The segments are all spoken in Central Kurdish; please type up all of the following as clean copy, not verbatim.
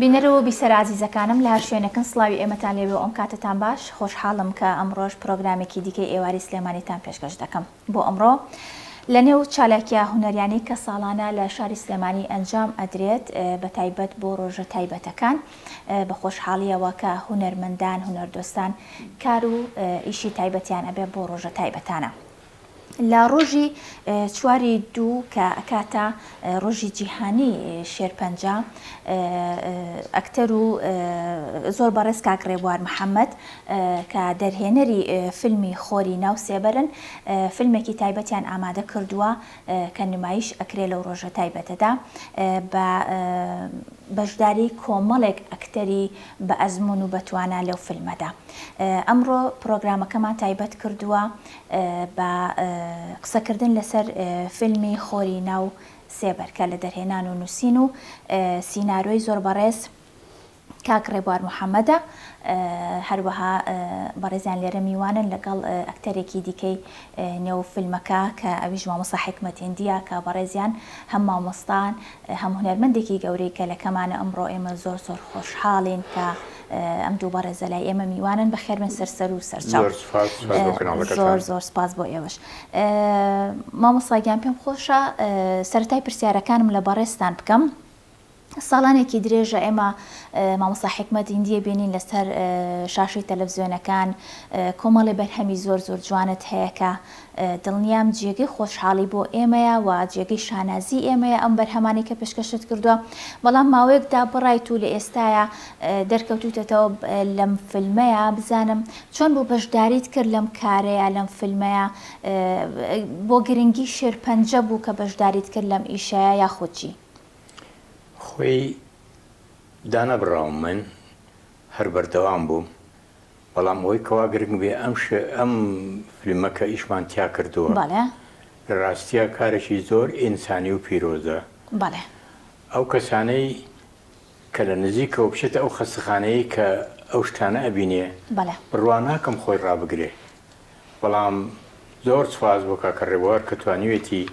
بینەرەوە بیسەر عزیزەکانم لە هەر شوێنەکەن سڵاوی ئێمەتان لێبێ ئەم کاتتان باش خۆشحاڵم کە ئەمڕۆژ پرۆگرامێکی دیکەی ئێواری سلێمانیتان پێشکەش دەکەم بۆ ئەمڕۆ لە نێو چالاکیە هونەریانەی کە ساڵانە لە شاری سلێمانی ئەنجام ئەدرێت بە تایبەت بۆ ڕۆژە تایبەتەکان بە خۆشحاڵیەوە کە هونەرمەندان هونەردۆستان کار و ئیشی تایبەتیان ئەبێ بۆ ڕۆژە تایبەتانە. لە ڕۆژی چواری دوو کە ئەکاتە ڕۆژی جیهانی شێرپەنجە ئەکتەر و زۆر بەڕێز کاک ڕێبوار محەممەد کە دەرهێنەری فیلمی خۆری ناو سێبەرن فیلمێکی تایبەتیان ئامادە کردووە کە نمایش ئەکرێ لەو ڕۆژە تایبەتەدا بە بەشداری کۆمەڵێک ئەکتەری بە ئەزمون و بەتوانە لەو فیلمەدا. ئەمڕۆ پرۆگرامەکەمان تایبەت کردووە بە قسەکردن لەسەر فیلمی خۆری ناو سێبەر کە لە دەرهێنان و نووسین و سیناڕۆی زۆر بەڕێز کاک ڕێبوار محەممەدە هەروەها بەڕێزیان لێرە میوانن لەگەڵ ئەکتەرێکی دیکەی نێو فیلمەکە کە ئەویش مامۆستا حکمەت هێندیە کە بەڕێزیان هەم مامۆستان هەم هونەرمەندێکی گەورەی کە لەکەمانە ئەمڕۆ ئێمە زۆر زۆر خۆشحاڵین کە ئەم دوو بەڕێزە لای ئێمە میوانن بەخێربن سەرسەر و سەرچاو. زۆر زۆر سپاس بۆ ئێوەش. مامۆستاگیان پێم خۆشە سەرەتای پرسیارەکانم لە بەڕێزتان بکەم. ساڵانێکی درێژە ئێمە مامۆستا حکمەت هێندیە بینین لەسەر شاشەی تەلەڤیزیۆنەکان کۆمەڵی بەرهەمی زۆر زۆر جوانت هەیە کە دڵنیام جێگەی خۆشحاڵی بۆ ئێمەیە و جێگەی شانازی ئێمەیە ئەم بەرهەمانی کە پێشکەشت کردووە بەڵام ماوەیەکدا بڕایت و لە ئێستاە دەرکەوتوتەوە لەم فیلمەیە بزانم چۆن بۆ بەشداریت کرد لەم کارەیە لەم فیلمەیە بۆ گرنگی شێرپەنجە بوو کە بەشداریت کرد لەم ئیشەیە یاخۆچی؟ خۆی دانەبڕاوم من هەر بەردەوام بووم بەڵام ئەوەی کەوا گرنگ بێ ئەم فیلمەکە ئیشمان تیا کردووە لە ڕاستیە کارێکی زۆر ئینسانی و پیرۆزە. ئەو کەسانەی کە لە نزیکەوە بچێتە ئەو خەستەخانەیە کە ئەو شتانە ئەبینێ بڕوان ناکەم خۆی ڕابگرێ بەڵام زۆر سوپاس بۆ کاکە ڕێبوار کە توانیوێتی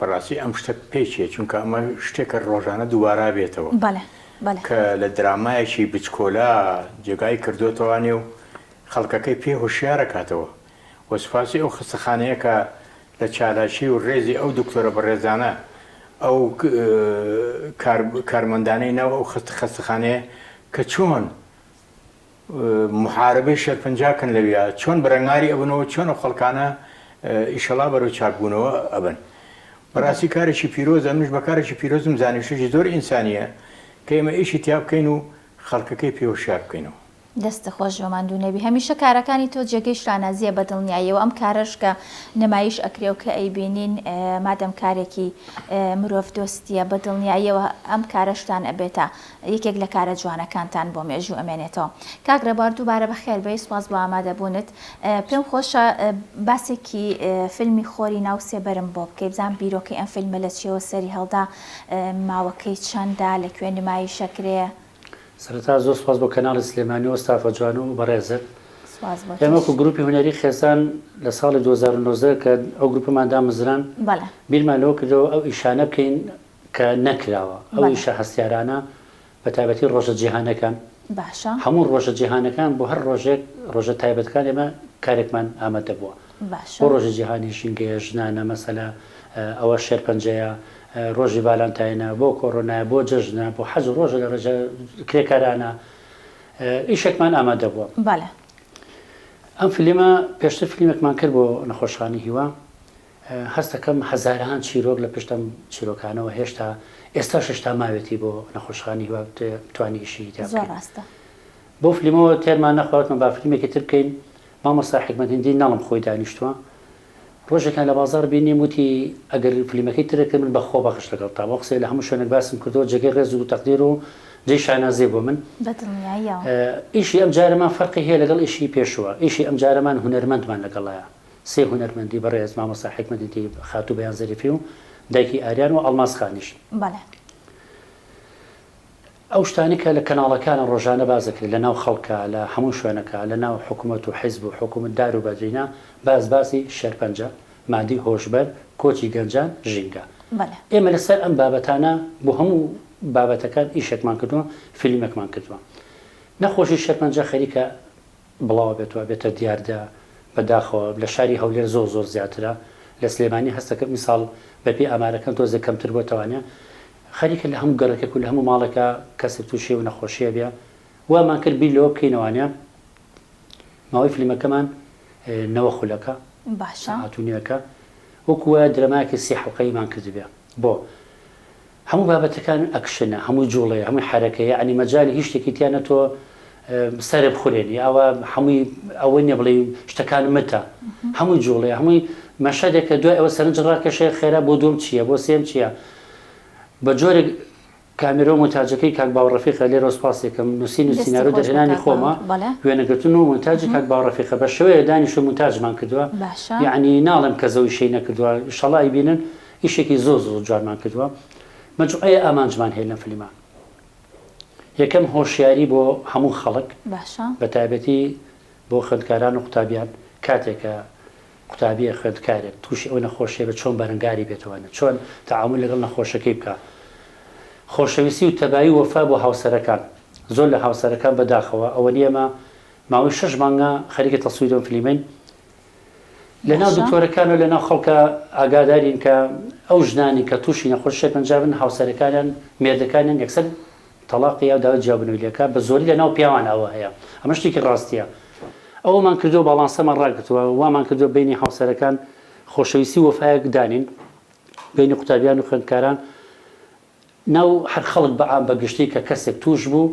بەڕاستی ئەم شتە پێچێ چونکە ئەمە شتێکە ڕۆژانە دووبارا بێتەوە کە لە درامایەکی بچکۆلا جێگای کردوتەوانێ و خەڵکەکەی پێ هۆشیارە کاتەوە وە سوپاسی ئەو خستەخانەیە کە لە چالاکی و ڕێزی ئەو دکتۆرە بەڕێزانە ئەو کارمەندانەی ناو ئەو خستەخانەیە کە چۆن محاربەی شێرپەنجاکن لەویە چۆن بەرەنگاری ئەبنەوە چۆن ئەو خەڵکانە ئیشەڵا بەرەو چاکبوونەوە ئەبن. بەڕاستی کارێکی پیرۆز ئەمش بە کارێکی پیرۆزم زانیشتێکی زۆر ئینسانیە کە ئێمە ئیشی تیا بکەین و خەڵکەکەی پێ هۆشیار بکەینەوە. دەستە خۆش بۆماندوو نەبی هەمیشە کارەکانی تۆ جێگەی شانازیە بە دڵنیاییەوە ئەم کارش کە نمایش ئەکرێ و کە ئەیبینین مادەم کارێکی مرۆڤ دۆستیە بە دڵنیاییەوە ئەم کارەشتان ئەبێتە یەکێک لە کارە جوانەکانتان بۆ مێژوو ئەمێنێتەوە. کاک ڕێبوار دووبارە بەخێر بێ سوپاس بۆ ئامادەبوونت. پێم خۆشە باسێکی فیلمی خۆری ناو سێبەرم بۆ بکەی بزان بیرۆکەی ئەم فیلمە لە چیەوە سەری هەڵدا ماوەکەی چەندە لەکوێ نمایشەکرێ؟ سەرەتا زۆر سپاس بۆ کەناڵی سلێمانی و ستافە جوان و بەڕێزت. ئێمە وەکو گروپی هونەری خێزان لە ساڵی 2009 کە ئەو گروپمان دامەزران بیرمان لەوە کردەوە ئەو ئیشانە بکەین کە نەکراوە ئەو ئیشە هەستیارانە بە تایبەتی ڕۆژە جیهانەکان هەموو ڕۆژە جیهانەکان بۆ هەر ڕۆژێک ڕۆژە تایبەتەکان ئێمە کارێکمان ئامادە بووە بۆ ڕۆژە جیهانی ژینگەیە ژنانە مەسەلا ئەوە شێرپەنجەیە ڕۆژی ڤالانتاینە بۆ کۆڕۆنایە بۆ جەژنە بۆ حەز و ڕۆژە لە ڕێژە کرێکارانە ئیشێکمان ئامادە بووە. ئەم فیلمە پێشتر فیلمێکمان کرد بۆ نەخۆشخانەی هیوا هەستەکەم هەزاران چیرۆک لە پشتم چیرۆکانەوە هێشتا ئێستا شتا ماوێتی بۆ نەخۆشخانەی هیوا توانی ئیشی بۆ فیلمەوە تێرمان نەخواتمە با فیلمێکی تر بکەین مامۆستا حکمەت هێندی ناڵم خۆی دانیشتووە ڕۆژێکان لە بازار بینیم وتی ئەگەر فیلمەکەی ترەکە من بەخۆ بەخش لەگەڵ تا بۆ قسەی لە هەموو شوێنێک باسم کردەوە جێگەی ڕێز و تەقدیر و جێی شانازێ بۆ من ئیشی ئەم جارەمان فەرقی هەیە لەگەڵ ئیشی پێشووە ئیشی ئەم جارەمان هونەرمەندمان لەگەڵایە سێ هونەرمەندی بەڕێز مامۆستا حکمەت هێندی خاتوو بەیان زەریفی و دایکی ئاریان و ئەڵماس خانیش. ئەو شتانی کە لە کەناڵەکانە ڕۆژانە بازەکرێت لە ناو خەڵکە لە هەموو شوێنەکە لە ناو حکوومەت و حیزب و حکوومەت دار و بەدرینە باسی شێرپەنجە مادی هۆشبەر کۆچی گەنجان ژینگە ئێمە لەسەر ئەم بابەتانە بۆ هەموو بابەتەکان ئیشێکمان کردووە فیلمێکمان کردووە نەخۆشی شێرپەنجە خەریکە بڵاو بێتەوە بێتە دیاردا بەداخەوە لە شاری هەولێر زۆر زیاترە لە سلێمانی هەستەکە میساڵ بەپی ئامارەکەم تۆزە کەمتر بۆتەوانە خەریکە لە هەموو گەڕەکە و لە هەموو ماڵێکە کەسێک تووشی و نەخۆشیە بێ وامان کرد بیر لەوە بکەینەوانە ماوەی فیلمەکەمان نەوە خولەکە هاتوونیەکە وەکووە درەمایەکی سی حەڵقەیمان کردبێ بۆ هەموو بابەتەکان ئەکشنە هەموو جوڵەیە هەمووی حرەکەیە عنی مەجای هیچ شتێکی تیانە تۆ سەرە بخورێنی ئەوە هەمووی ئەوە نیە بڵێ شتەکان متە هەمووی جوڵەیە هەمووی مەشەدێکە دوای ئەوە سەرنج ڕاکەشەیە خێرا بۆ دوم چییە بۆ سێم چییە بە جۆرێک کامێرە و مونتاجەکەی کاک باوەڕەفیقە لێرە سوپاسێکم نووسین و سینارۆ دەژێنانی خۆمە وێنەگرتن و مونتاجی کاک باوەڕەفیقە بە شێوەیە دانیش و مونتاجمان کردووە یعنی ناڵم کە زەوی شەی نەکردووە ئینشەڵڵا ئەیبینن ئیشێکی زۆر جوانمان کردووە مەجموعەیە ئامانجمان هەیە لەم فیلمە یەکەم هۆشیاری بۆ هەموو خەڵک بە تایبەتی بۆ خوێندکاران و قوتابیان کاتێکە قوتابیە خوێندکارێک تووشی ئەو نەخۆشیە بە چۆن بەرەنگاری بێتەوەنە چۆن تەعامل لەگەڵ نەخۆشەکەی بکە خۆشەویستی و تەبایی وەفا بۆ هاوسەرەکان زۆر لە هاوسەرەکان بەداخەوە ئەوە نیەمە ماوەی 6 مانگە خەریکە تەسویدۆم فیلمین لەناو دکتۆرەکان و لەناو خەڵکە ئاگادارین کە ئەو ژنانی کە تووشی نەخۆش شێرپەنجابن هاوسەرەکانیان مێردەکانیان یەکسەر تەلاقی یا داوای جیابنەوەیەکە بە زۆری لەناو پیاوان ئەوە هەیە ئەمە شتێکی ڕاستیە ئەومان کردو باڵانسەمان ڕاگرتووە وامان کردو بینی هاوسەرەکان خۆشەویستی وەفایەک دانین بینی قوتابیان و خوێندکاران ناو هەر خەڵک بەعام بەگشتی کە کەسێک توش بوو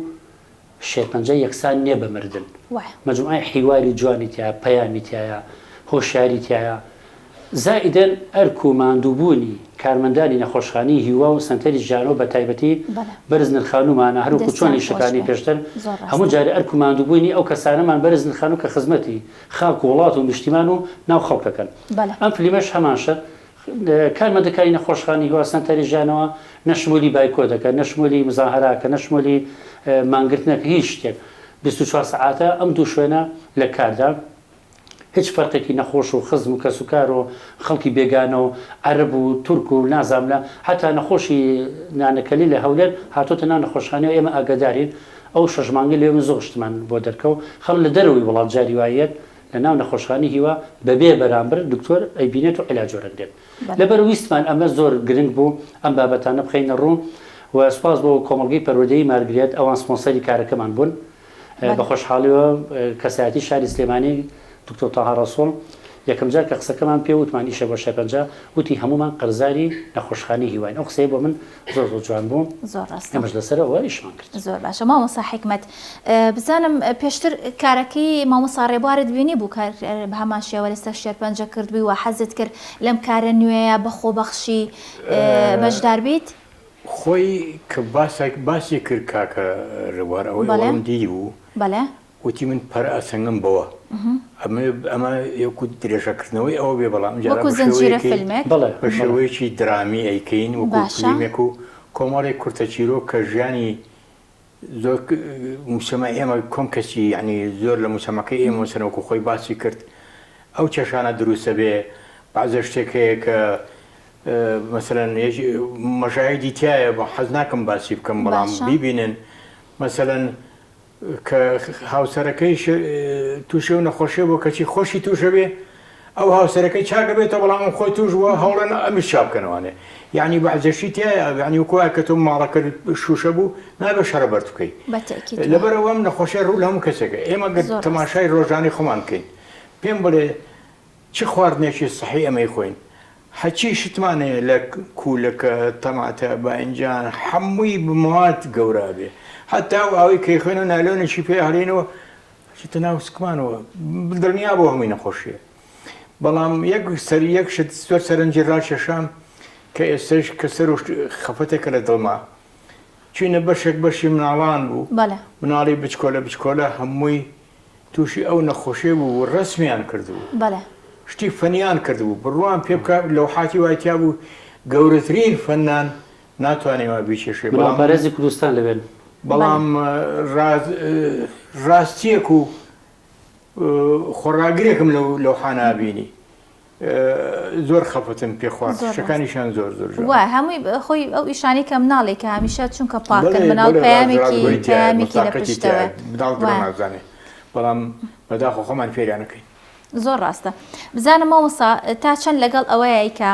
شێرپەنجە یەکسان نییە بەمردن مەجموعەی حیواری جوانی تایە پەیامی تایە هۆشیاری تایە زائیدەن ئەرک و ماندووبوونی کارمەندانی نەخۆشخانەی هیوا و سنتەری ژیانۆ بە تایبەتی بەرز نرخانومانە هەروکو چۆنی شەکانی پێشتر هەموو جارە ئەرک و ماندووبوونی ئەو کەسانەمان بەرز نرخانو کە خزمەتی خاک و وڵات و نیشتیمان و ناو خەڵکەکەن ئەم فیلمەش هەمانشە کارمەندەکانی نەخۆشخانەی هیوا سنتەری ژیانەوە نەشمولی بایکۆ دەکەن نەشمولی مزاهەراکە نەشمولی مانگرتنەکە هیچ شتێک 24 ساعاتە ئەم دوو شوێنە لە کاردا هیچ فەرقێکی نەخۆش و خزم و کەسوکار و خەڵکی بێگانە و عەرب و تورک و نازانم لە هەتا نەخۆشی نانەکەلی لە هەولێر هاتۆتە ناو نەخۆشخانەوە ئێمە ئاگادارین ئەو 6 مانگە لێمە زۆر شتمان بۆ دەرکەوت خەڵ لە دەرەوەی وڵات جاری وایەت لە ناو نەخۆشخانەی هیوا بەبێ بەرامبەر دکتۆر ئەیبینێت و عیلاج وەرەگرێت لەبەر ویستمان ئەمە زۆر گرنگ بوو ئەم بابەتانە بخەینە ڕوو و سوپاس بۆ کۆمەڵگەی پەروەردەیی مارگرێت ئەوان سپۆنسەری کارەکەمان بوون بە خۆشحاڵیەوە کەسایەتی شاری سلێمانی دکتۆر تاها ڕەسوڵ یەکەم جار کە قسەکەمان پێ وتمان ئیشە بۆ شێرپەنجە وتی هەمومان قەرزاری نەخۆشخانەی هیواین ئەو قسەی بۆ من زۆر جوان بوو زۆر ڕاستە ئەمەش لەسەرەوە ئیشمان کرد زۆر باشە مامۆستا حیکمەت بزانم پێشتر کارەکەی مامۆستا ڕێبوارت بینی بوو کار بە هەمان شێوە لەسەر شێرپەنجە کردبووی و حەزت کرد لەم کارە نوێیە بە خۆبەخشی بەشدار بیت خۆی کە باسی کرد کاکە ڕێبوار ئەوەی ئەوەم دی بوو وتی من پەر ئەسەنگم بەوە ئەمە یەکو درێژەکردنەوەی ئەوە بێ بەڵام بە شێوەیەکی درامی ئەیکەین وەکو فیلمێک و کۆمەڵێک کورتە چیرۆ کە ژیانی زۆر موسەمە ئێمە کۆم کەسی یعنی زۆر لە موسەمەکەی ئێمە سەرەوەکو خۆی باسی کرد ئەو چێشانە دروستە بێ بەعزە شتێک هەیە کە مەسەلەن مەژاهیدی تایە بە حەز ناکەم باسی بکەم بەڵام بیبینن مەسەلەن کە هاوسەرەکەی تووشە و نەخۆشیە بۆ کەچی خۆشی تووشە بێ ئەو هاوسەرەکەی چاکە بێتەوە بەڵام خۆی توش بووە هەوڵەن ئەمیش چا بکەنەوەنێ یعنی بەعزەشی تایە ینی وەکووە کە تۆ ماڵەکە شوشە بوو نابێ شەرە بەرد بکەیت لەبەرەوە ئەم نەخۆشیە ڕوو لە هەموو کەسێکە ئێمە تەماشای ڕۆژانی خۆمان بکەین پێم بڵێ چ خواردنێکی سەحی ئەمەی خۆین هەچی شتمانەیە لە کوولەکە تەماتە باینجان هەمووی بمەوات گەورە بێ حتا ئەوەی کەی خوێن و نالۆنێکی پێ هەڵێنەوە چتە ناو سکمانەوە دڵنیا بۆ هەمووی نەخۆشیە بەڵام یەک شت زۆر سەرنجی ڕاکێشام کە ئێستش کە سەر و خەفەتێکە لە دڵما چوینە بەشێک بەشی مناڵان بوو مناڵی بچکۆلە هەمووی تووشی ئەو نەخۆشیە بوو ڕسمیان کردبوو شتی فەنیان کردبوو بڕوان پێ بکە لەو حاتی وایتیا بوو گەورەترین فەنان ناتوانێەوە بیکێشێ بەڵامپارێزی کوردستان لەبێن بەڵام ڕاستیەک و خۆڕاگرێکم لەو حانابینی زۆر خەفتم پێخوارد شەکانیشان زۆر وای هەمووی خۆی ئەو ئیشانی کە مناڵێک کە هەمیشە چونکە پاکن مناڵ پەیامێکی لە پشتەوە نازانێت بەڵام بەداخۆ خۆمان فێریانەکەین زۆر ڕاستە بزانم مامۆستا تا چەند لەگەڵ ئەوەیە کە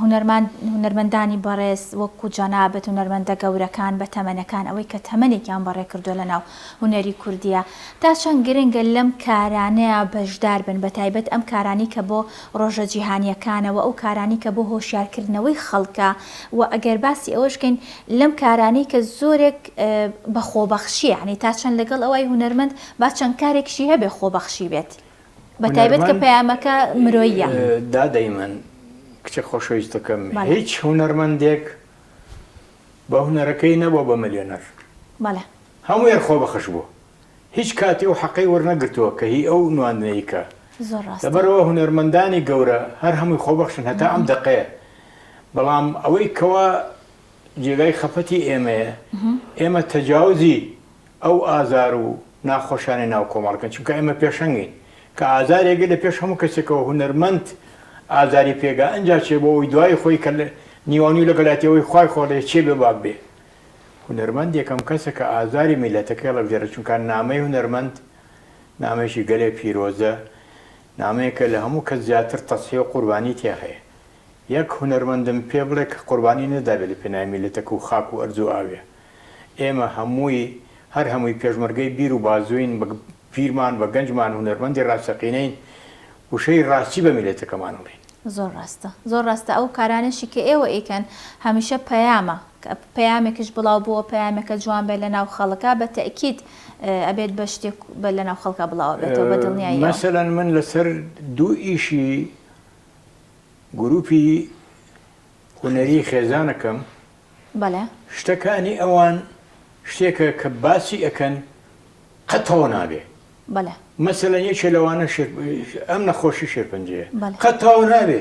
هونەرمەندانی بەڕێز وەکو جەنابەت هونەرمەندە گەورەکان بە تەمەنەکان ئەوەی کە تەمەنێکیان بەڕێ کردووە لە ناو هونەری کوردیە تا چەند گرنگە لەم کارانەیە بەشدار بن بە تایبەت ئەم کارانی کە بۆ ڕۆژە جیهانیەکانەوە ئەو کارانی کە بۆ هۆشیارکردنەوەی خەڵکە و ئەگەر باسی ئەوەشکەین لەم کارانی کە زۆرێک بە خۆبەخشی یعنی تا چەند لەگەڵ ئەوەی هونەرمەند با چەند کارێکشی هەبێ خۆبەخشی بێت بە تایبەت کە پەیامەکە مرۆییە دادەی من کچە خۆشەویستەکەم هیچ هونەرمەندێک بە هونەرەکەی نەبووە بە ملیۆنەر هەموو یەر خۆبەخش بوو هیچ کاتی و حەقەی وەرنەگرتووە کە هی ئەو نواندنەیەکە لەبەرەوە هونەرمەندانی گەورە هەر هەمووی خۆبەخشن هەتا ئەم دەقەیە بەڵام ئەوەی کەوا جێگای خەفەتی ئێمەیە ئێمە تەجاوزی ئەو ئازار و ناخۆشانی ناو کۆمەڵەکەن چونکە ئێمە پێشەنگین کە ئازارێگە لە پێش هەموو کەسێکەوە هونەرمەند ئازاری پێگا ئەنجا چێ بۆ ئەوی دوای خۆی کە نیوانی لەگەڵاتیەوەی خوای خۆڵێ چێ بێ باک بێ هونەرمەند یەکەم کەسە کە ئازاری میلەتەکەی لەبژێرە چونکە نامەی هونەرمەند نامێکی گەلێ پیرۆزە نامەیەکە لە هەموو کەس زیاتر تەسحێ و قوربانی تێ هەیە یەک هونەرمەندم پێ بڵێ کە قوربانی نەدابێت لە پێناوی میلەتەکە و خاک و ئەرز و ئاوێ ئێمە هەمووی هەر هەمووی پێشمەرگەی بیر و بازوین پیرمان بە گەنجمان هونەرمەندی ڕاستەقینەین وشەی ڕاستی بە میلەتەکەمان بڵین زۆر ڕاستە ئەو کارانشی کە ئێوە ئیکەن هەمیشە پەیامە پەیامێکش بڵاو بووە پەیامێکە جوان بێت لە ناو خەڵکە بە تەئکید ئەبێت بە شتێک لە ناو خەڵکە بڵاو بێتەوە بە دڵنیایی مەسەلەن من لەسەر دوو ئیشی گروپی هونەری خێزانەکەم شتەکانی ئەوان شتێکە کە باسی ئەەکەن قەتەوە نابێ مەسەلەن یەکێ لەوانە ئەم نەخۆشی شێرپەنجەیە قەتەوە نابێ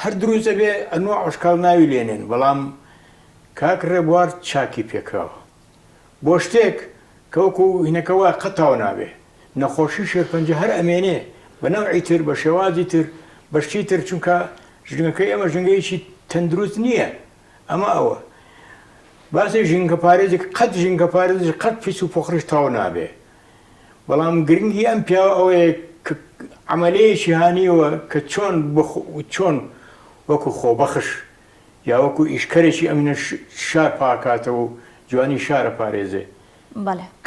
هەر دروستە بێ ئەنوە عشکال ناوی لێنێن بەڵام کاک ڕێبوار چاکی پێکراوە بۆ شتێک کەوەکو هینەکەوە قەتەوە نابێ نەخۆشی شێرپەنجە هەر ئەمێنێ بە نەوعی تر بە شێوازی تر بەشتی تر چونکە ژنگەکەی ئەمە ژنگەیەکی تەندروست نییە ئەمە ئەوە باسی ژینگە پارێزێک قەت ژینگە پارێزی قەت پیس و پۆخرش تاو نابێ بەڵام گرنگی ئەم پیاوە ئەوەیە کە عملەیەکی هانیوە کە چۆن وەکو خۆبەخش یا وەکو ئیشکەرێکی ئەمینە شار پاکاتەوە و جوانی شارە پارێزێ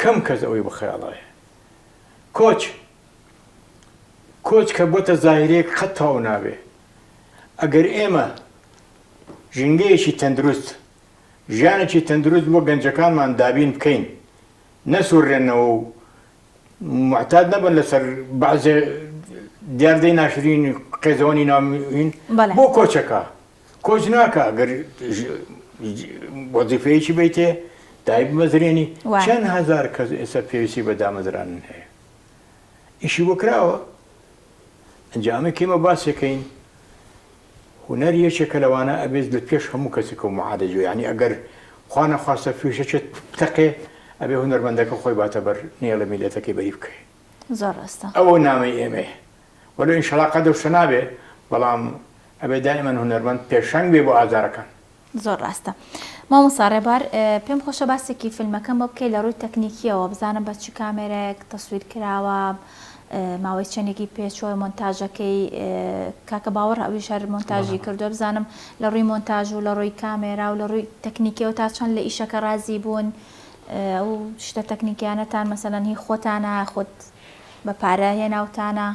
کەم کەس ئەوەی بەخەیاڵایە کۆچ کە بۆتە زاهرەیەک قەت تاو نابێ ئەگەر ئێمە ژینگەیەکی تەندروست ژیانێکی تەندروست بۆ گەنجەکانمان دابین بکەین نەسوورێنەوە و معتاد نەبن لەسەر بەعزێ دیاردەی ناشرین قێزەوەنی ناوین بۆ کۆچەکە کۆچ ناکە ئەگەر وەزیفەیەکی بیتێ دای بمەزرێنی چەند هەزار کەس ئێستا پێویستی بە دامەزرانن هەیە ئیشی بۆ کراوە ئەنجامە کێمە باسێکەین هونەر یەکێکە لەوانە ئەبێت لە پێش هەموو کەسێکە و معادەجو یعنی ئەگەر خوا نەخواستە فیشەچێت تەقێ ئەبێ هونەرمەندەکە خۆی باتە بەر نێڵە میلەتەکەی بەری بکەی زۆر ڕاستە ئەوە نامەی ئێمەیە وەلو ئینشەڵا قەدە شتە نابێ بەڵام ئەبێ دائیمەن هونەرمەند پێشەنگ بێ بۆ ئازارەکان زۆر ڕاستە مامۆستا ڕێبار پێم خۆشە باسێکی فیلمەکەم بۆ بکەی لە ڕووی تەکنیکیەوە بزانم بە چ کامێرەیەک تەسویر کراوە ماوەی چەندێکی پێچۆی مۆنتاژەکەی کاکە باوەڕ ئەویش هەر مۆنتاژی کردو بزانم لە ڕووی مۆنتاژ و لە ڕووی کامێرا و لە ڕووی تەکنیکیەوە تا چەند لە ئیشەکە رازی بوون ئەو شتە تەکنیکیانەتان مەسەلەن هی خۆتانە خۆت بە پارە هێناوتانە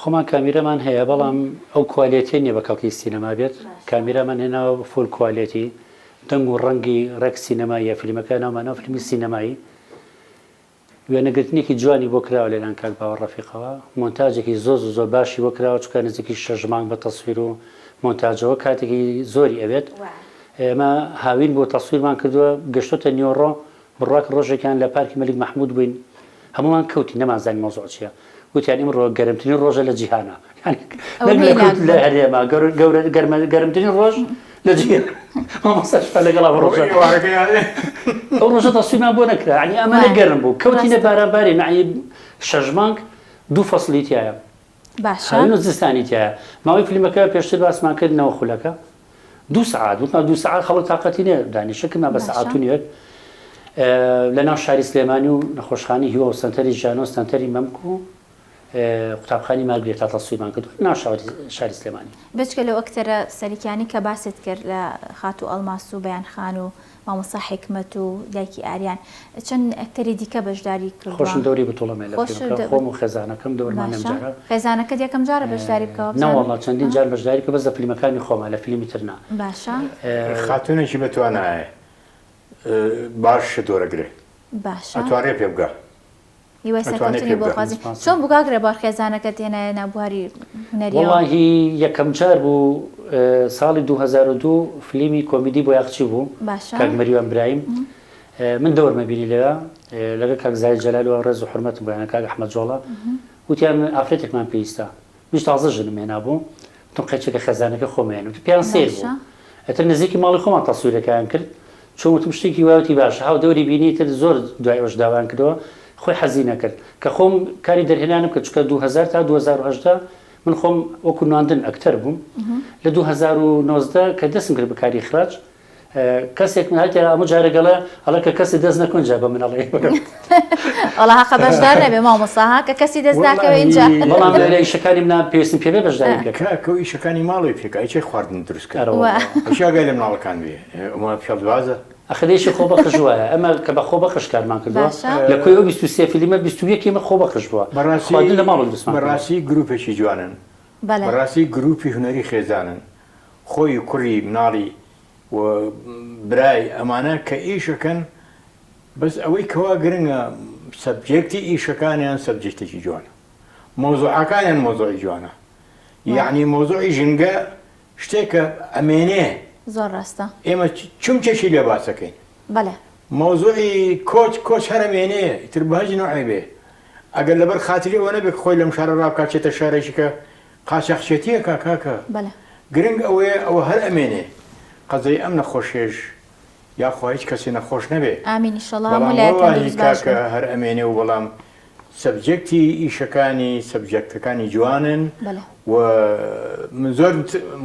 خۆمان کامیرەمان هەیە بەڵام ئەو کوالیتی نییە بە کەڵکی سینەما بێت کامیرامان هێناوە فول کوالیتی دەنگ و ڕەنگی ڕێک سینەماییە فیلمەکە ناومانەوە فیلمی سینەمایی وێنەگرتنێکی جوانی بۆ کراوە لێلان کاک باوەڕ ڕەفیقەوە مۆنتاژێکی زۆر باشی بۆ کراوە چکە نزیکی 6 مانگ بە تەسویر و مۆنتاژەوە کاتێکی زۆری ئەوێت ئێمە هاوین بۆ تەسویرمان کردووە گەشتۆتە نیۆڕۆ بڕواک ڕۆژێکیان لە پارکی مەلیک مەحموود بووین هەمومان کەوتی نەمازانی مۆزوع چییە وتیان ئیمڕۆ گەرمترین ڕۆژە لە جیهانە لە هەرێما گەرمترین ڕۆژ لە جیهان لەگەڵا ئەو ڕۆژە تەسویرمان بۆ نەکرا ینی ئەمانە گەرم بوو کەوتینە باراباری نعی 6 مانگ 2 فەسڵی تایە باشە زستانی تایە ماوەی فیلمەکە پێشتر باسمان کردنەوە خولەکە 2 سعات وتمان 2 سعات خەڵک تااقەتی نێ دانیشەکەمان بە سعاتونیەک لە ناو شاری سلێمانی و نەخۆشخانی هیوە و سنتەری ژانۆ سنتەری مەمک و قوتابخانی مارگرێت تا تەسویمان کرد ناو شاری سلێمانی بچکە لەو ئەکتەرە سەریکانی کە باست کرد لە خات و ئەڵماس و بەیانخان و مامۆستا حکمەت و دایکی ئاریان چەند ئەکتەری دیکە بەشداری کرد خۆشم دەوری بتوڵەمێ لە خۆم و خێزانەکەم دەورمانم جارە خێزانەکەت یەکەم جارە بەشداری بکەوە نەوەڵڵا چەندین جار بەشداری کە بەس لە فیلمەکانی خۆمە لە فیلمی ترنا باشە خاتونێکی بتوانایە باش دۆرەگرێ باشە ئەتوانێ پێ بگە هیوایسەکەوتنی بۆ خوازی چۆن بگاگرێ بار خێزانەکە تێنە نابواری هونەریەوە وەڵاهی یەکەم جار بوو ساڵی 2002 فیلمی کۆمیدی بۆ یاخچی بوو کاک مەریوان برایم من دەوەرمە بینی لەوە لەگە کاک زای جەلال و ڕێز و حورمەت بۆیانە کاک ئەحمەد جۆڵە وتیان ئافرەتێکمان پێویستە میش تازە ژنم هێنا بوو تم قەچێکە خێزانەکە خۆمیان وتی پیان سێر بوو ئەتر نزیکی ماڵی خۆمان تەسویرەکەیان کرد چۆن وتم شتێکی وایەتی باشە هاو دەوری بینی تر زۆر دوای ئەوش داوان کردەوە خۆی حەزی نەکرد کە خۆم کاری دەرهێنانم کە چکە 2000 تا 2010 من خۆم وەکو نواندن ئەکتەر بووم لە 2019 کە دەستم کرد بە کاری خراج کەسێک من هاتێ ئەمە جارەگەڵە هەڵە کە کەسی دەست نەکۆن جا بە منەڵێ ئەڵە حەقە بەشدار نەبێ مامۆستاها کە کەسی دەست ناکەوێ اینجا بەڵام لە ئیشەکانی منە پێویستم پێ بێ بەشداری بکە کە ئیشەکانی ماڵی پێکە ئەیچێ خواردن دروستکارەوە ئەشیاگای لە مناڵەکان بێ ئەمە پیاڵوازە ئەخدەیشی خۆ بەخش وایە ئەمە کە بە خۆ بەخش کارمان کردووە لە کوێ ئەو 23 فیلمە 21 مە خۆ بەخش بووە بەڕاستی لە ماڵ بەڕاستی گروپێکی جوانن بەڕاستی گروپی هونەری خێزانن خۆی کوڕی مناڵی و برای ئەمانە کە ئیشەکەن بەس ئەوەی کەوا گرنگە سەبجێکتی ئیشەکانیان سەبجێکتێکی جوانە مۆزوعەکانیان مۆزوعی جوانە یعنی مۆزوعی ژینگە شتێکە ئەمێنێ زۆر ڕاستە ئێمە چومکێکی لێ باسەکەین بەڵێ مۆزوعی کۆچ هەرەمێنێ تر بەهەجی نوعی بێ ئەگەر لەبەر خاتری ئەوە نەبێت خۆی لەم شارە ڕابکاتێتە شارێکی کە قاچەخچێتیە کاکە گرنگ ئەوە هەر ئەمێنێ قەزەی ئەم نەخۆشێش یاخوا هیچ کەسی نەخۆش نەبێ کاکە هەر ئەمێنێ و بەڵام سەبجێکتی ئیشەکانی سەبجێکتەکانی جوانن و من زۆر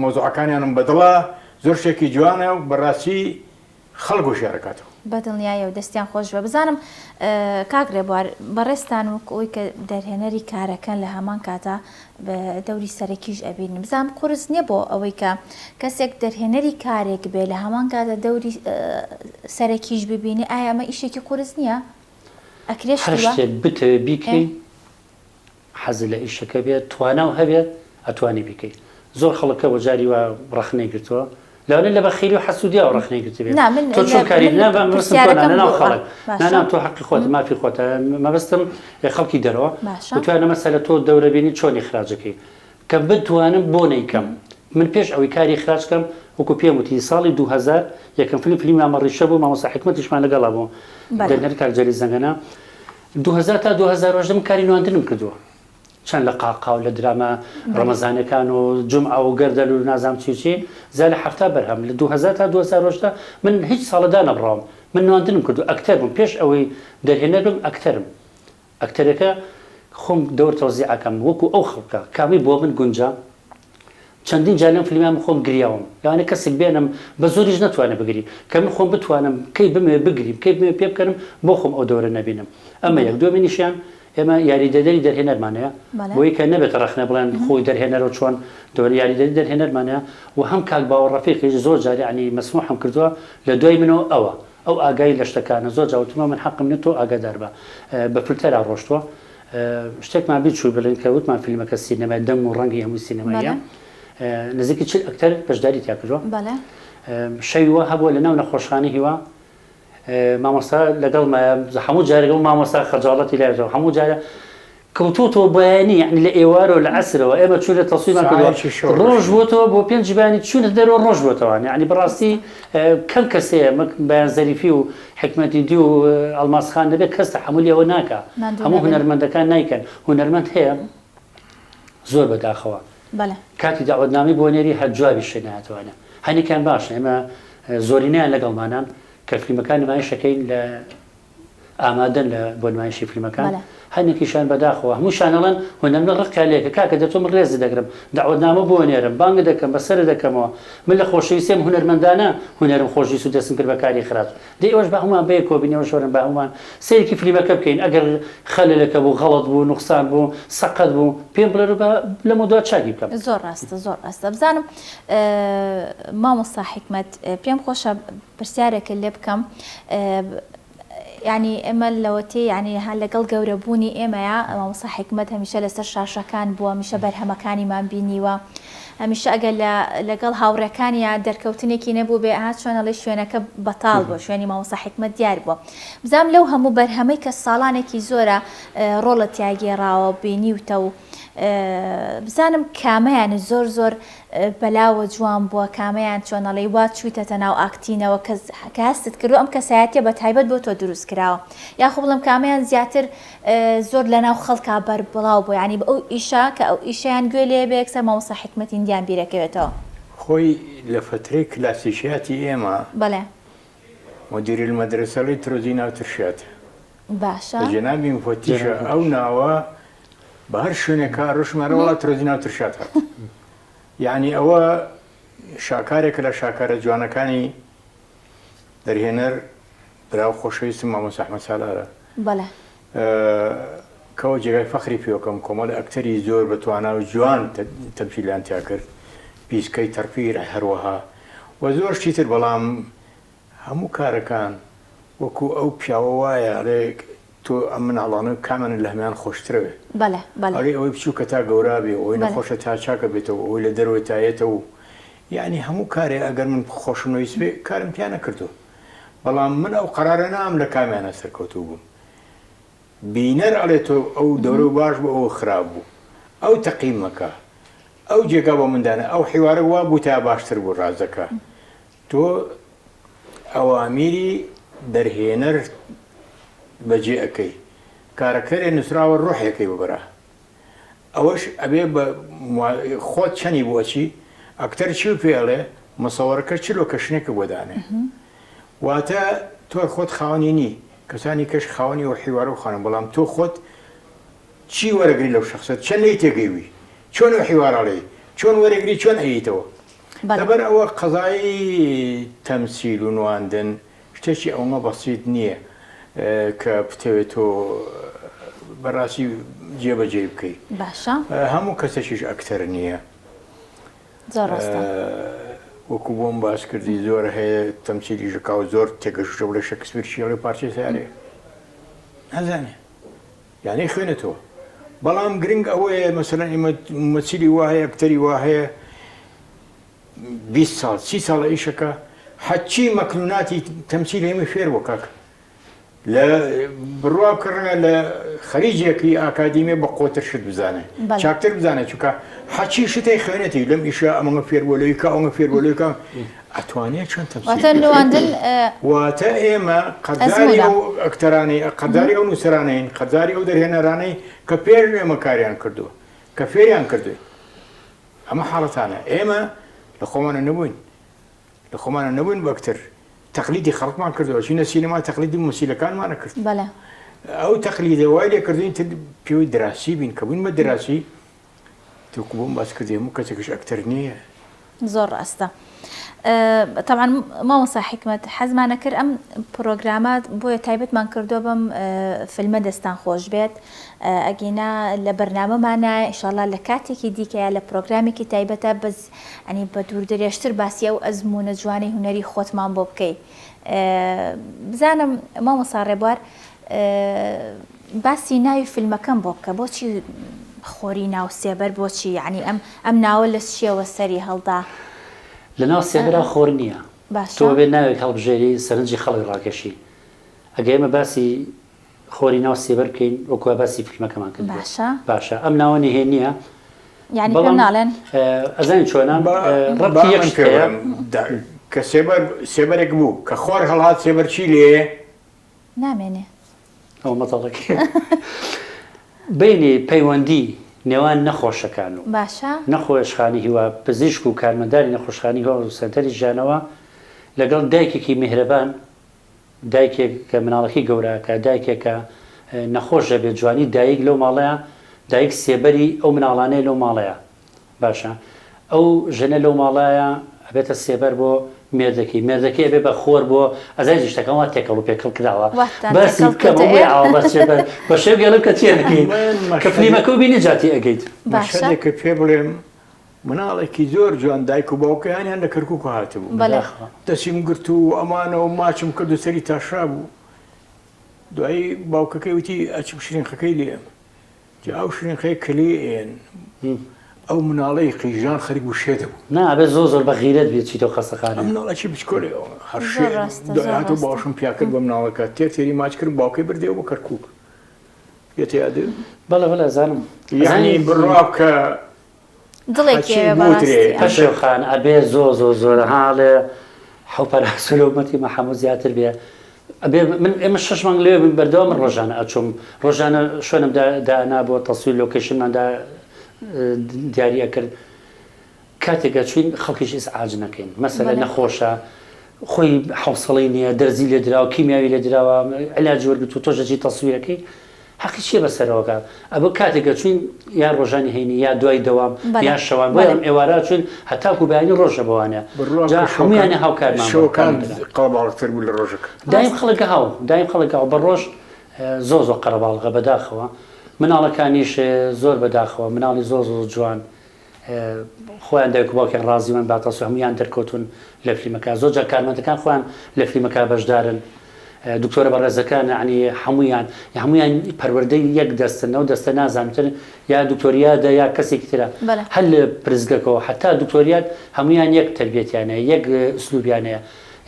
مۆزوعەکانیانم بەدڵە زۆر شتێکی جوانە و بەڕاستی خەڵک و شارەکاتەوە بەدڵنیایە و دەستیان خۆش بە بزانم کاگرێ بوار بەڕێستان و ئەوی کە دەرهێنەری کارەکەن لە هەمان کاتە بە دەوری سەرەکیش ئەبین بزانم قورس نییە بۆ ئەوەی کە کەسێک دەرهێنەری کارێک بێ لە هەمان کاتە دەوری سەرەکیش ببینی ئایا ئەمە ئیشێکی قورس نییە ئەکرێش بتە بیکەی حەزی لە ئیشەکە بێت توانە و هەبێت ئەتوانی بیکەیت زۆر خەڵکە بۆ جاری وە ڕەخنەی گرتووە لەوانە لە بەخیری و حەسوودیا و ڕەخنەی گرتی بێت تۆ چۆن کاری ناو خەڵک نانام تۆ حەقی خۆت مافی خۆتە مەبەستم خەڵکی دەرەوە بتوانە مەسەلە تۆ دەورە بینی چۆنی خراجەکەی کە بتوانم بۆ نەیکەم من پێش ئەوەی کاری خراجکەم وەکو پێم وتی ساڵی 2000 یەکەم فیلمی ئامەڕیشە بوو مامۆستا حکمەتیشمان لەگەڵا بوو دەرهێنەر کارجەری زەنگەنە 2000 تا 2010 کاری نواندنم کردووە چەند لە قاقا و لە درامە ڕەمەزانەکان و جومعە و گەردەل و نازام چی زای لە هەفتا بەرهەم لە 2000 تا 2010 من هیچ ساڵەدا نەبڕاوم من نواندنم کردو ئەکتەر بووم پێش ئەوەی دەرهێنەر بم ئەکتەرم ئەکتەرەکە خۆم دەور تەوزیعەکەم وەکو ئەو خەڵکە کامی بۆ من گونجا چەندین جار لەم فیلمیان خۆم گریاوم لەوانەیە کەسێک بێنم بە زۆریش نەتوانێت بگری کە من خۆم بتوانم کەی بمێ بگریم کەی بمێ پێ بکەم بۆ خۆم ئەو دەورە نەبینم ئەمە یەک دومینیشیان ئێمە یاریدەدەری دەرهێنەرمانەیە بۆی کە نەبێت ڕەخنە بڵێن خۆی دەرهێنەرەوە چۆن دەوری یاریدەری دەرهێنەرمانەیە و هەم کاک باوە ڕەفیقیش زۆر جاری عنی مەسموحم کردووە لە دوای منەوە ئەو ئاگای لە شتەکانە زۆر جاوتمە من حەقم نێت تۆ ئاگادار بە فلتەرا ڕۆشتووە شتێکمان بیچوو بڵێن کە وتمان فیلمەکە سینەمای دەنگ و ڕەنگی هەمووی سینەماییە نزیکی چ ئەکتەر بەشداری تیا کردووە شەویوە هەبووە لە ناو نەخۆشخانەی هیوا مامۆستا لەگەڵ هەموو جارێک و مامۆستا خەجاڵەتی لایەوە هەموو جارە کەوتوتەوە بەیانی یعنی لە ئێوارەوە لە عەسرەوە ئێمە چوونە تەسویرمان کردووە ڕۆژ بۆتەوە بۆ 5 جیبانی چوونە دەرەوە ڕۆژ بۆتەوە یعنی بەڕاستی کەم کەسەیە بەیان زەریفی و حکمەتی دی و ئەڵماسخان دەبێت کەس تەحمولی ئەوە ناکە هەموو هونەرمەندەکان نایکەن هونەرمەند هەیە زۆر بەداخەوە کاتی داوەتنامی بۆ نێری هەر جوابی شوێنەهاتوانە هەنێکیان باشە ئێمە زۆرینیان لەگەڵمانان کە فیلمەکان نمایشەکەین لە ئامادەن لە بۆ نمایشی فیلمەکان هەنێکیشان بەداخەوە هەمووشانەڵەن هونەر لە ڕقا لێکە کاکە دەتۆ من ڕێز دەگرم داوەتنامە بۆ نێرم بانگ دەکەم بەسەر دەکەمەوە من لە خۆشەویستیم هونەرمەندانە هونەرم خۆشویست و دەستم کرد بە کاری خراپ دەی ئەوەش بە هەمومان بەیە کۆبینەوە شۆرن بە هەمومان سەیرکی فیلمەکە بکەین ئەگەر خەلەلەکە بوو غەڵەت بوو نوقسان بوو سەقەت بوو پێم بڵێرە بە لە مۆدوات چاکی بکەم زۆر ڕاستە بزانم مامۆستا حیکمەت پێم خۆشە پرسیارێکە لێ بکەم يعني ئێمە لەوەتێ يعني هەر لەگەڵ گەورەبوونی ئێمەیە مامۆستا حیکمەت هەمیشە لەسەر شاشەکان بووە هەمیشە بەرهەمەکانیمان بینیوە هەمیشە ئەگەر لەگەڵ هاوڕێکانیان دەرکەوتنێکی نەبوو بێ ئاها چۆنەڵی شوێنەکە بەتاڵ بووە شوێنی مامۆستا حیکمەت دیار بووە بزانم لەو هەموو بەرهەمەی کە ساڵانێکی زۆرە ڕۆڵت یاگێڕاوە بینیوتە و بزانم کامەیان زۆر بەلاوە جوان بووە کامەیان چۆنەڵی وا چوویتەتە ناو ئاکتینەوە کە هەستت کردو ئەم کەسایەتیە بە تایبەت بۆ تۆ دروست کراوە یاخۆ بڵم کامەیان زیاتر زۆر لەناو خەڵکا بەربڵاو بوو ینی بە ئەو ئیشا کە ئەو ئیشیان گوێ لێ بێ یەکسەر مامۆستا حیکمەتی دیان بیرەکەوێتەوە خۆی لە فترەی کلاسیکیاتی ئێمە بەڵێ مدیری المەدرسە لەی ترۆزی ناوترشات باشە جەنابی مفەتیشە ئەو ناوە بە هەر شوێنێکا ڕۆژمارە وڵات ترۆزی ناوترشات هات یعنی ئەوە شاکارێکە لە شاکارە جوانەکانی دەرهێنەر براو خۆشەویستم مامۆستا ئەحمەد سالارە بەڵێ کەەوە جێگای فەخری پێوەکەم کۆمەڵ ئەکتەری زۆر بەتوانا و جوان تەمسیلیان تیا کرد پیسکەی تەرپیر هەروەها و زۆر شتی تر بەڵام هەموو کارەکان وەکو ئەو پیاوە وایە ئەڵێ تۆ ئەم مناڵانە کامەن لە هەمان خۆشترەوێ ئەڵێ ئەوەی بچوو کە تا گەورا بێ ئەوەی نەخۆشە تا چاکە بێتەوە ئەوەی لە دەرەوەی تایێتەوە و یعنی هەموو کارێ ئەگەر من خۆشنەویست بێ کارم پیانە کردو بەڵام من ئەو قەرارە نام لە کامیانە سەرکەوتوو بووم بینەر ئەڵێ تۆ ئەو دەورە باش بوو ئەوە خراپ بوو ئەو تەقیمەکە ئەو جێگا بۆ مندانە ئەو حیوارە وا بوو تا باشتر بوو ڕازەکە تۆ ئەوامیری دەرهێنەر بەجێ ئەەکەی کارەکەرێ نووسراوە ڕۆحێکەکەی ببرە ئەوەش ئەبێ بە خۆت چەنی بۆچی ئەکتەر چی پێڵێ مەسەوەرەکە چلۆ کە شنێکە بۆدانێ واتە تۆ خۆت خاوەنی نی کەسانی کەش خاوەنی و حیوارە و خانم بەڵام تۆ خۆت چی وەرەگری لەو شخصت چەند لی تێگەیوی چۆن و حیوارەڵێ چۆن وەرەگری چۆن ئەیتەوە لەبەر ئەوە قەزایی تەمسیل و نواندن شتێکی ئەومە بەسیت نییە کە بتەوێت تۆ بەڕاستی جێبەجێ بکەیت باشە هەموو کەسێکیش ئەکتەر نییە وەکو بۆم باس کردی زۆر هەیە تەمسیلی ژکا و زۆر تێگەشتە بڵێ شەکسپیر شێڵێ پارچەی سارێ نازانێ یانەی خوێنێتەوە بەڵام گرنگ ئەوەیە مەسەلەن ئێمە مەچیلی وایە ئەکتەری وا هەیە 20 ساڵ 30 ساڵە ئیشەکە حەچی مەکنوناتی تەمسیل هێمە فێر بۆ کاکە لە بڕواکردنە لە خەریجێکی ئاکادیمێ بە قۆتر شت بزانێ چاکتر بزانێت چووکە حەچی شتەی خوێنێتی لەم ئیشە ئەمەگە فێر بۆ لەویکە ئەوەگە فێر بۆ لەویکە ئەتوانێت چەند تەمسیل واتە ئێمە قەداری ئەو ئەکتەرانەی قەداری ئەو نووسرانەین قەداری ئەو دەرهێنەرانەی کە پێش ئێمە کاریان کردووە کە فێریان کردوێ ئەمە حاڵەتانە ئێمە لە خۆمانە نەبووین لە خۆمانە نەبووین بەکتر تەقلیدی خەڵکمان کردەوە چینە سینەما تەقلیدی مۆسیلەکانمانە کرد ئەو تەقلیدە وای لێ کردوین تر پێوەی دراسی بین کە بووین بە دراسی تووکو بۆم باس کردی هەموو کەسێکش ئەکتەر نییە زۆر ڕاستە طبعا مامۆستا حیکمەت حەزمانە کرد ئەم پرۆگرامات بۆیە تایبەتمان کردووە بەم فیلمە دەستان خۆش بێت ئەگینا لە بەرنامەمانە ئینشاڵڵا لە کاتێکی دیکەیە لە پرۆگرامێکی تایبەتە بەس ئەنی بە دووردەرێشتر باسی ئەو ئەزمونە جوانی هونەری خۆتمان بۆ بکەیت بزانم مامۆستا ڕێبوار باسی ناوی فیلمەکەم بۆ بکە بۆچی خۆری ناو سێبەر بۆچی یعنی ئەم ناوە لە چیەوە سەری هەڵدا لە ناو سێبەرا خۆر نییە تۆ بێت ناوێک هەڵبژێری سەرنجی خەڵی ڕاکێشی ئەگە ئێمە باسی خۆری ناو سێبەر بکەین وەکوە باسی فیلمەکەمان کرد باشە ئەم ناوە نهێنیە یعنی پێم ناڵێن ئەزانین چۆنە ڕەبتی یەک شتەیە کە سێبەرێک بوو کە خۆر هەڵات سێبەر چی لێ نامێنێ ئەو مەتەڵێکی بینی پەیوەندی نێوان نەخۆشەکان و نەخۆشخانی هیوا پزیشک و کارمەندانی نەخۆشخانی هەوە و سەنتەری ژیانەوە لەگەڵ دایکێکی میهرەبان دایکێک کە مناڵەکەی گەوراکە دایکێکە نەخۆشە بێت جوانی دایک لەو ماڵەیە دایک سێبەری ئەو مناڵانەی لەو ماڵەیە باشە ئەو ژنە لەو ماڵایە ئەبێتە سێبەر بۆ مێردەکەی مێردەکەی بێ بە خۆر بۆ ئەزای شتەکەەوە تێکەڵ و پێکەڵ کراوە بەسی بکەم بە شێ گەڵم کە تێنەکەین کە فلیمەکە و بینی جاتی ئەگەیت باشەکە پێ بڵێم مناڵێکی زۆر جوان دایک و باوکەیانیان لە کەرکووک هاتبوو دەچیم گرت و ئەمانەوە ماچم کرد و سەری تاشرا بوو دوایی باوکەکەی وتی ئەچم شرینخەکەی لێم جا ئەو شرینخەیە کلێن ئەو مناڵەی قیژان خەریک و شێدە بوو نابێت زۆر بە غیرەت بێت چیتەوە خەسەخانە مناڵەکی بچکۆلێەوە هەرشێ هاتو باشم پیاکرد بە مناڵەکە تێری ماچ کرد باوکەی بردێەوە بە کەرکووک یاد بەڵێ بەڵێ زانم یعنی بڕاب کە پەشێخان ئەبێ زۆر حاڵێ حوپەرسلومەتی مەحەموود زیاتر بێ من ئێمە 6 مانگ لێ بەردەوام من ڕۆژانە ئەچوم ڕۆژانە شوێنم دانا بۆ تەسویر لۆکیشنماندا دیاریە کرد کاتێکە چوین خەڵکیش ئیزعاج نەکەین مەسەلە نەخۆشە خۆی حوسڵی نییە دەرزی لێ دراوە کیمیاوی لێ دراوە علاج وەرگرت و تۆژەجی تەسویرەکەی حەقی چیە بەسەرەوەکە ئەبە کاتێکە چوین یا ڕۆژانی هەینی یا دوای دەوام یا شەوان بۆ ئێوارە چوین هەتاکو بەیانی ڕۆژە بەوانە هەمویانە هاوکارمان شەوەکان قەڵەباڵغتر بوو لە ڕۆژەکە دایم خەڵکە بە ڕۆژ زۆر قەرەباڵغە بەداخەوە مناڵەکانیش زۆر بەداخەوە مناڵی زۆر جوان خۆیان دایک و باوکیان ڕازی من باتەسو هەمویان دەرکەوتون لە فلیمەکە زۆرجار کارمەندەکان خۆیان لە فلیمەکە بەشدارن دکتۆرە بەڕێزەکان عنی هەمویان پەروەردەی یەک دەستن ئەو دەستە نازانتر یا دکتۆریادە یا کەسێکی ترە هەر لە پرزگەکەەوە حتا دکتۆریات هەمویان یەک تربێتیانەیە یەک ئوسلوبیانەیە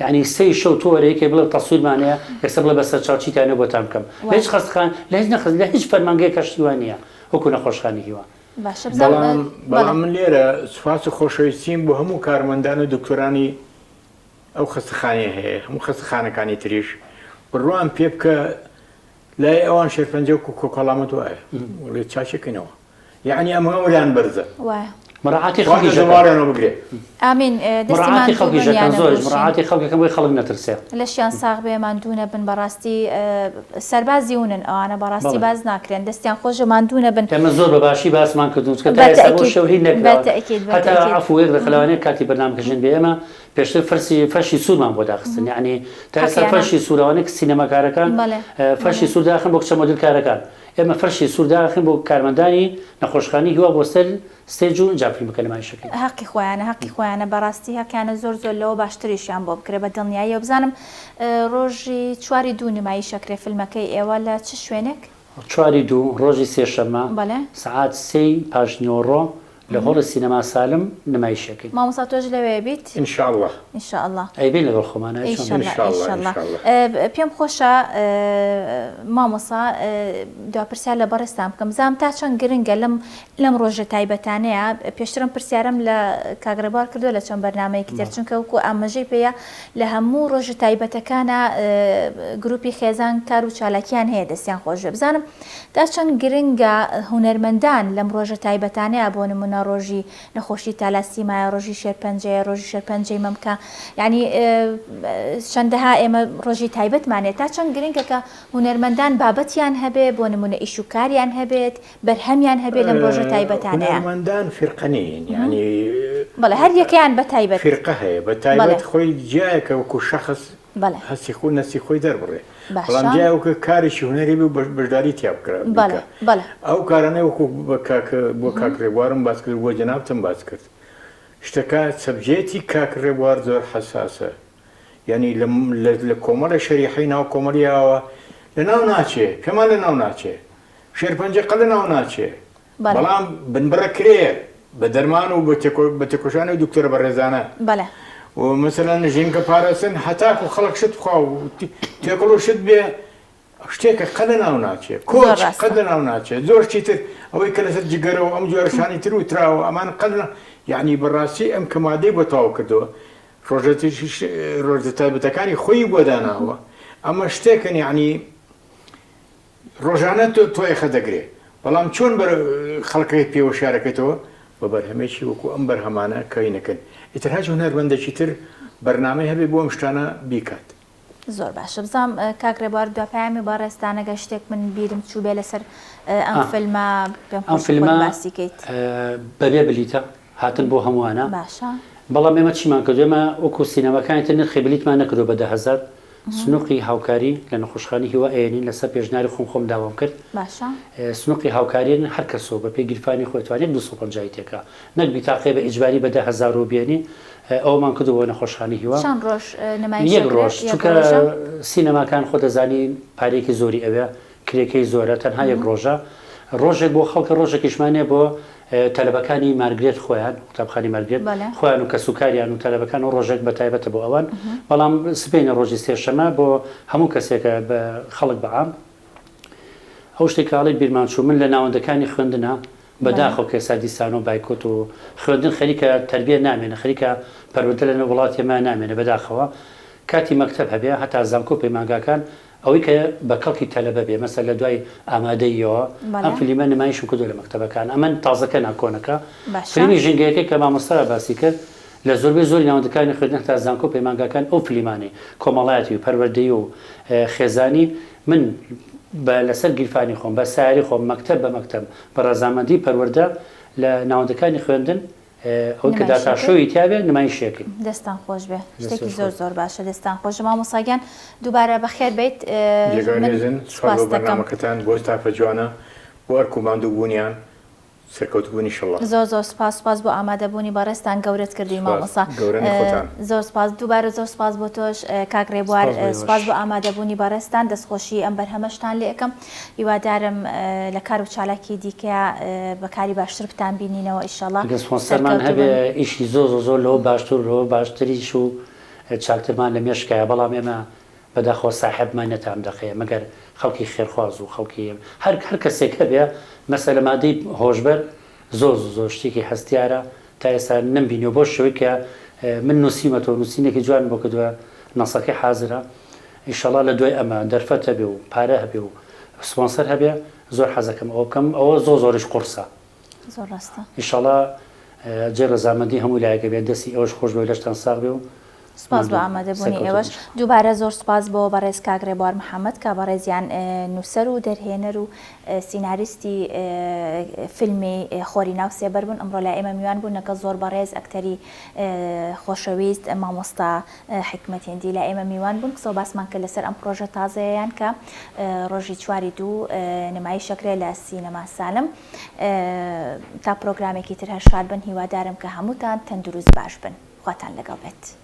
یعنی سەی شەو تۆوەرەیەکێ بڵێ تەسویرمانەیە یەکسەر بڵێ بەسەر چاوچیتانە بۆتان بکەم لە هیچ خەستخان لە هیچ نەخست لە هیچ فەرمانگەی کەشتیوان نییە وەکو نەخۆشخانی هیوە بەڵام من لێرە سوپاس و خۆشەویستیم بۆ هەموو کارمەندان و دکتۆرانی ئەو خەستەخانەیە هەیە هەموو خەستەخانەکانی تریش بڕوان پێ بکە لای ئەوان شێرپەنجە و کۆکەڵامەت وایە وڵێ چاچەکەینەوە یعنی ئەمە ئەولیان بەرزە مڕعاتی خەڵکی زەوارێنەوە بگرێت ئامین مڕعاتی خەڵکیژەکان زۆر مڕعاتی خەڵکەکەم بۆی خەڵک نەترسێ لەشیان ساغ بێ ماندوونە بن بەڕاستی سەربازی ونن ئەوانە بەڕاستی باز ناکرێن دەستیان خۆشە ماندوونە بن ئێمە زۆر بە باشی باسمان کردوون کە تا ئێستا بۆ شەو هیچ نەکراوە هەتا عەفوێک لە خەلاوانەیە کاتی بەرنامەکەژن بێ ئێمە پێشتر فەرشی سوورمان بۆ داخستن یعنی تا ئێستا فەرشی سوورەوانێک سینەماکارەکان فەرشی سوور داخن بۆ کچە مۆدلکارەکان ئێمە فەرشی سوور داخن بۆ کارمەندانی نەخۆشخانی هیوا بۆ سەر ستێج و جافری بکەن نمایشەکەی حەقی خۆیانە بەڕاستی هەکیانە زۆر لەوە باشتریشیان بۆ بکرێ بە دڵنیایی و بزانم ڕۆژی 4 نمایشەکرێ فیلمەکەی ئێوە لە چ شوێنێک 4 ڕۆژی سێشەممە سعات 3 پاشنیۆڕۆ لە هۆڵە سینەما سالم نمایشەکەی مامۆستا تۆش لەوێ بیت ئینشاءالله ئەیبێ لەگەڵ خۆمانە پێم خۆشە مامۆسا دواپرسیار لە بەڕێستان بکەم زانم تا چەند گرنگە لەم ڕۆژە تایبەتانەیە پێشترم پرسیارم لە کاگرەبار کردو لە چەند بەرنامەیەکی تر چونکە وەکو ئاماژەی پێیە لە هەموو ڕۆژە تایبەتەکانە گروپی خێزان کار و چالاکیان هەیە دەستیان خۆش بزانم تا چەند گرنگە هونەرمەندان لەم ڕۆژە تایبەتانەیە بۆ نمونە ڕۆژی نەخۆشی تالاسیمایە ڕۆژی شێرپەنجەیە ڕۆژی شێرپەنجەی مەمکە یعنی چەندەها ئێمە ڕۆژی تایبەتمانێت تا چەند گرنگە کە هونەرمەندان بابەتیان هەبێ بۆ نمونە ئیشوکاریان هەبێت بەرهەمیان هەبێت لەم ڕۆژە تایبەتانەیە هونەرمەندان فیرقەنین یعنی بەڵێ هەر یەکەیان بە تایبەت فیرقە هەیە بە تایبەت خۆی جایەکە وەکو شەخص هەستی خۆ نەسی خۆی دەربڕێ بەڵام جایەوەکە کارێکی هونەری بوو بەشداری تیا بکرا ئەو کارانەی وەکو بۆ کاکڕێبوارم باس کرد بۆ جەنابتم باس کرد شتەکە سەبجێتی کاکڕێبوار زۆر حەساسە یعنی لە کۆمەڵە شەریحەی ناو کۆمەڵیەوە لە ناو ناچێ پێمان لە ناو ناچێ شێرپەنجە قەل لە ناو ناچێ بەڵام بنبڕە کرێ بە دەرمان و بە تێکۆشانە و دکتۆرە بەڕێزانە ومثلا ژینکە پارێزن هەتاکو خەڵک شت بخوا و تێکەڵ و شت بێ شتێکە قەد لە ناو ناچێ کۆچ قەد لە ناو ناچێت زۆر چیتر ئەوەی کە لەسەر جگەرەوە ئەم جۆرەشانی تر و تراوە ئەمان قەد یعنی بەڕاستی ئەم کەمادەی بۆ تەواو کردەوە ڕۆژە تایبەتەکانی خۆی بۆ داناوە ئەمە شتێکن یعنی ڕۆژانە تۆیخە دەگرێت بەڵام چۆن خەڵکەکەی پێوە شارەکەیتەوە بە بەرهەمێکی وەکو ئەم بەرهەمانە کەینەکەن ئیتر هەج هونەرمەندێکی تر بەرنامەی هەبێ بۆ ئەم شتانە بیکات زۆر باشە بزانام کاکرێبوار دوپیامی با ڕێستانەگە شتێک من بیرم چوو بێ لەسەر ئەم فیلمە ئەم فیلمە بەبێ بلیتە هاتن بۆ هەمووانە باشە بەڵام ئێمە چیمان کردو ئێمە وەکو سینەماکانی تر نرخی بلیتمان نەکردو بە 10,000 سنووقی هاوکاری لە نەخۆشخانەی هیوا ئێنین لەسەر پێشنیاری خۆم داوام کرد سنووقی هاوکاریێن هەر کەسەوە بە پێی گیرفانی خۆی توانێت 250 تێکە نەک بیتاقی بە ئیجباری بە 10,000 بێنی ئەومان کردو بۆ نەخۆشخانەی هیوا یەک ڕۆژ چونکە سینەماکان خۆ دەزانی پارێکی زۆری ئەوێ کرێکەی زۆرە تەنها یەک ڕۆژە ڕۆژێک بۆ خەڵکە ڕۆژێکیشمانێ بۆ تەلەبەکانی مارگرێت خۆیان قوتابخانی مارگرێت خۆیان و کە سوکاریان و تەلەبەکان و ڕۆژێک بە تایبەتە بۆ ئەوان بەڵام سبینە ڕۆژی سێشەمە بۆ هەموو کەسێکە بە خەڵک بەعام ئەو شتێکاڵی بیرمان چوو من لە ناوەندەکانی خوێندنە بەداخەو کێسا دیسان و بایکۆت و خوێندن خەریکە تەربیە نامێنە خەریکە پەروەردە لە وڵاتیێمە نامێنە بەداخەوە کاتی مەکتەب هەبێ هەتا زانکۆ پەیمانگاکان ئەوەی کە بە کەڵکی تەلەبە بێ مەسەل لە دوای ئامادەیەوە ئەم فیلمە نمایشم کردو لە مەکتەبەکان ئەمەن تازەکە ناکۆنەکە فیلمی ژینگەیەکەی کە مامۆستا باسی کرد لە زۆربەی زۆری ناوەندەکانی خوێندن تا زانکۆ پەیمانگاکان ئەو فیلمانەی کۆمەڵایەتی و پەروەردەیی و خێزانی من لەسەر گیرفانی خۆم بە ساری خۆم مەکتەب بە مەکتەب بە ڕەزامەندی پەروەردە لە ناوەندەکانی خوێندن ئەوەی کە داتاشۆی تیاابێ نمایشێکی دەستان خۆش بێ شتێکی زۆر باشە دەستان خۆش مامۆساگیان دووبارە بەخێر بیت بەنامەکەتان بۆ تافە جوانە بۆ ئەرکوماند و بوونیان سەرکەوتبوونی شڵڵا زۆر سپاس بۆ ئامادەبوونی بەڕێستان گەورەت کردی مامۆسا زۆر سپاس دووبارە زۆر سپاس بۆ تۆش کاکرێبوار سپاس بۆ ئامادەبوونی بەڕێستان دەستخۆشی ئەم بەرهەمەشتان لێ ئەەکەم هیوادارم لە کار و چالاکی دیکە بەکاری باشتر بتان بینینەوە ئیشەڵڵا سپۆنسەرمان هەبێ ئیشی زۆر لەوە باشترەوە باشتریش و چاکترمان لە مێشکایە بەڵام ئێمە بەداخۆ ساحبمان نەتام دەخەیە مەگەر خەڵکی خێرخواز و خەڵکی هەر کەسێک هەبێ مەسەلە مادەی هۆشبەر زۆر شتێکی هەستیارە تا ئێستا نمبینیەوە بۆ شەوەی کە من نووسیمەتەوە نووسینێکی جوان بۆ کردووە نەسەکەی حازرە ئیشەڵڵا لە دوای ئەمە دەرفەت هەبێ و پارە هەبێ و سپۆنسەر هەبێ زۆر حەزەکەم ئەوە بکەم ئەوە زۆریش قورسە زۆر ڕاستە ئیشەڵڵا جێ ڕەزامەندی هەموو لایەکە بێت دەستی ئەوەش خۆش بێ لەشتان ساغ بێ و سپاس بۆ ئامادەبوونی ئێوەش دووبارە زۆر سپاس بۆ بەڕێز کاکرێبوار محەممەد کە بەڕێزیان نووسەر و دەرهێنەر و سیناریستی فیلمی خۆری ناو سێبەر بوون ئەمڕۆ لای ئێمە میوان بوون نەکە زۆر بەڕێز ئەکتەری خۆشەویست مامۆستا حکمەتێندی لای ئێمە میوان بوون کسەوە باسمان کرد لەسەر ئەم پرۆژە تازەیەیان کە ڕۆژی 4/2 نمایشەکرێ لە سینەما سالم تا پرۆگرامێکی تر هەر شاد بن هیوادارم کە هەمووتان تەندروست باش بن خواتان لەگەڵ بێت.